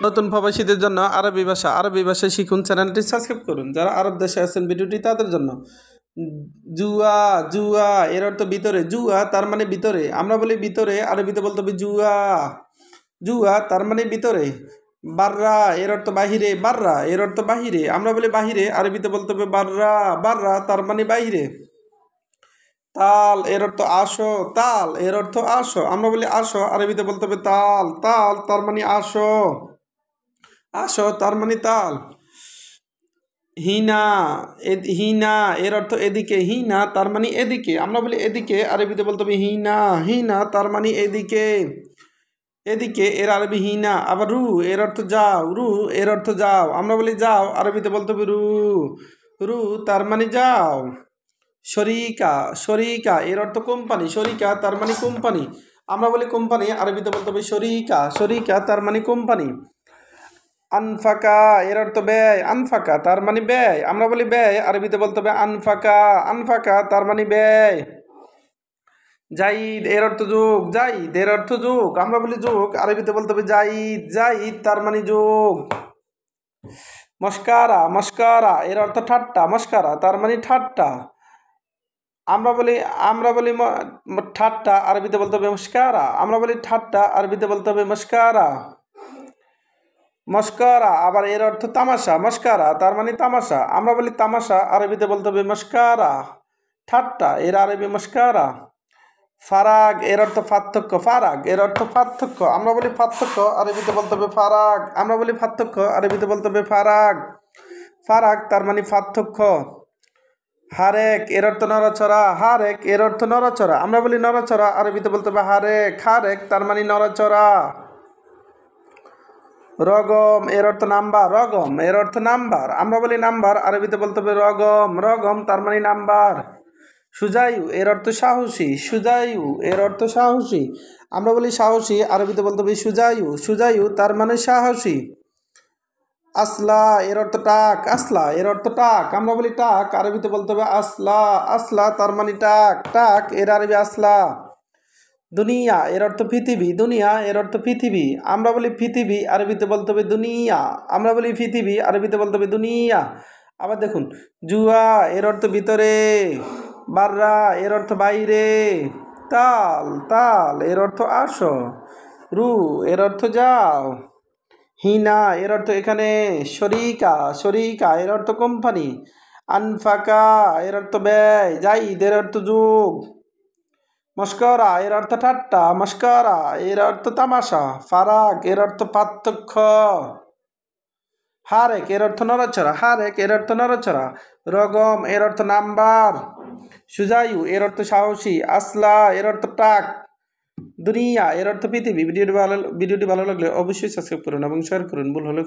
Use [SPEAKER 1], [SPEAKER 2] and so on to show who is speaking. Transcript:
[SPEAKER 1] নতুন প্রবাসীদের জন্য আরবি ভাষা শিখুন, চ্যানেলটি সাবস্ক্রাইব করুন। যারা আরব দেশে আছেন ভিডিওটি তাদের জন্য। জুয়া জুয়া এর অর্থ ভিতরে, জুয়া তার মানে ভিতরে, আমরা বলি ভিতরে, আরবিতে বলতে হবে জুয়া। জুয়া তার মানে ভিতরে। বাররা এর অর্থ বাহিরে, বাররা এর অর্থ বাহিরে, আমরা বলি বাহিরে, আরবিতে বলতে হবে বাররা, বাররা তার মানে বাহিরে। তাল এর অর্থ আসো, তাল এর অর্থ আসো, আমরা বলি আসো, আরবিতে বলতে হবে তাল, তাল তার মানে আসো, আসো তার মানে তাল। হিনা হিনা এর অর্থ এদিকে, হিনা তার মানে এদিকে, আমরা বলি এদিকে, আরবিতে বলতে হবে হিনা, হিনা তার মানে এদিকে, এদিকে এর আরবি হিনা। আবার রু এর অর্থ যাও, রু এর অর্থ যাও, আমরা বলি যাও, আরবিতে বলতে হবে রু, রু তার মানে যাও। শরিকা শরিকা এর অর্থ কোম্পানি, শরিকা তার মানে কোম্পানি, আমরা বলি কোম্পানি, আরবিতে বলতে হবে শরিকা, শরিকা তার মানে কোম্পানি। আনফাকা এর অর্থ ব্যয়, আনফাকা তার মানে ব্যয়, আমরা বলি ব্যয়, আরবিতে বলতে হবে আনফাকা, আনফাকা তার মানে ব্যয়। জাইদ এর অর্থ যোগ, জাইদ এর অর্থ যোগ, আমরা বলি যোগ, আরবিতে বলতে হবে জাইদ, জাইদ তার মানে যোগ। মস্কারা মস্কারা এর অর্থ ঠাট্টা, মস্কারা তার মানে ঠাট্টা, আমরা বলি ঠাট্টা, আরবিতে বলতে হবে মস্কারা, আমরা বলি ঠাট্টা, আরবিতে বলতে হবে মস্কারা। মস্কারা আবার এর অর্থ তামাশা, মস্কারা তার মানে তামাশা, আমরা বলি তামাশা, আরবিতে বলতে হবে মস্কারা। ঠাট্টা এর আরবি মস্কারা। ফারাগ এর অর্থ পার্থক্য, ফারাগ এর অর্থ পার্থক্য, আমরা বলি পার্থক্য, আরবিতে বলতে হবে ফারাগ, আমরা বলি পার্থক্য, আরবিতে বলতে হবে ফারাগ। ফারাগ তার মানে পার্থক্য। হারেক এর অর্থ নড়াচড়া, হারেক এর অর্থ নড়াচড়া, আমরা বলি নড়াচড়া, আরবিতে বলতে হবে হারেক, হারেক তার মানে নড়াচড়া। রগম এর অর্থ নাম্বার, রগম এর অর্থ নাম্বার, আমরা বলি নাম্বার, আরবিতে বলতে হবে রগম, রগম তার মানে নাম্বার। সুজায়ু এর অর্থ সাহসী, সুজায়ু এর অর্থ সাহসী, আমরা বলি সাহসী, আরবিতে বলতে হবে সুজায়ু, সুজায়ু তার মানে সাহসী। আসলা এর অর্থ টাক, আসলা এর অর্থ টাক, আমরা বলি টাক, আরবিতে বলতে হবে আসলা, আসলা তার মানে টাক, টাক এর আরবি আসলা। দুনিয়া এর অর্থ পৃথিবী, দুনিয়া এর অর্থ পৃথিবী, আমরা বলি পৃথিবী, আরবিতে বলতে হবে দুনিয়া, আমরা বলি পৃথিবী, আরবিতে বলতে হবে দুনিয়া। আবার দেখুন, জুয়া এর অর্থ ভিতরে, বাররা এর অর্থ বাইরে, তাল তাল এর অর্থ আসো, রু এর অর্থ যাও, হিনা এর অর্থ এখানে, শরিকা শরিকা এর অর্থ কোম্পানি, আনফাকা এর অর্থ ব্যয়, জাইদ এর অর্থ যুগ, মস্করা এর অর্থ ঠাট্টা, মস্করা এর অর্থ তামাশা, ফারাক এর অর্থ পার্থক্য, হারেক এর অর্থ নড়াচড়া, হারেক এর অর্থ নড়াচড়া, রগম এর অর্থ নাম্বার, সুজায়ু এর অর্থ সাহসী, আসলা এর অর্থ টাক, দুনিয়া এর অর্থ পৃথিবী। ভিডিওটি ভালো লাগলে অবশ্যই সাবস্ক্রাইব করুন এবং শেয়ার করুন। ভুল হলে